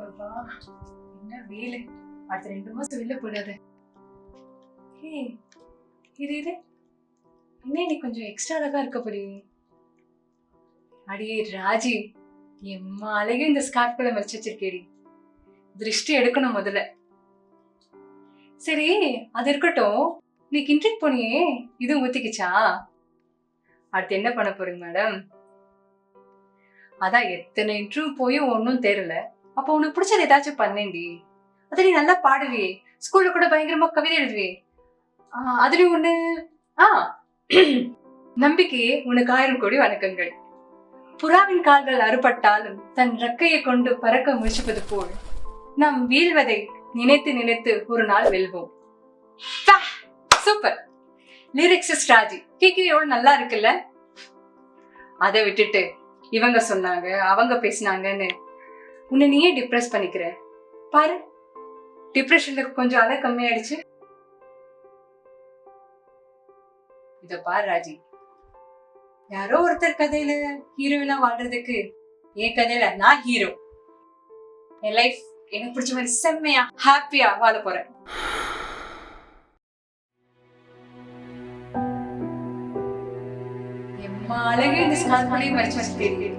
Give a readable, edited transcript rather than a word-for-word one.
அப்பா என்ன வேலை, அடுத்த 2 மாசம் வெளில போயிடாத. ஹே இது இது என்ன நீ கொஞ்சம் எக்ஸ்ட்ரா அழகா இருக்க போறீ. அடியே ராஜி, எம்மா அழகே இந்த ஸ்கார்ஃப்ல மறைச்சு வச்சிருக்கேடி. திருஷ்டி எடுக்கணும் முதல்ல. சரி அது இருக்கட்டும், நீ கிண்டரிக் போனியே இது ஊத்திக்கிச்சா? அடுத்து என்ன பண்ண போறீங்க மேடம்? அதான் எத்தனை இன்டர்வியூ போயும் ஒன்னும் தெரியல. அப்போ உனக்கு பிடிச்சது ஏதாச்சும் பண்ணேன்டி. அது நீ நல்லா பாடுவே, ஸ்கூல்ல கூட பயங்கரமா கவிதை எழுதுவே. அதுலயும் ஒண்ணு நம்பிக்கையே உனக்கு 1000 கோடி வணக்கங்கள். புறாவின் கால்கள் அறுபட்டாலும் தன் ரெக்கையை கொண்டு பறக்க முயற்சிப்பது போல் நாம் வீழ்வதை நினைத்து நினைத்து ஒரு நாள் வெல்வோம். சூப்பர் லிரிக்ஸ் ஸ்ட்ராஜி கேட்கவே எவ்வளவு நல்லா இருக்குல்ல. அதை விட்டுட்டு இவங்க சொன்னாங்க அவங்க பேசினாங்கன்னு உன்னை நீயே டிப்ரெஸ் பண்ணிக்கிற பாரு. டிப்ரெஷன்ல கொஞ்சம் அலை கம்மியாயிடுச்சு. இத பாரு ராஜி, யாரோ ஒருத்தர் கதையில ஹீரோயினா வாழ்றதுக்கு என் கதையில நான் ஹீரோ. என் லைஃப் எனக்கு பிடிச்ச மாதிரி செம்மையா ஹாப்பியா வாழ போறேன். எம்மா அழகே இந்த ஸ்கார்ஃப்லயே மறைச்சு வச்சிருக்கேன்.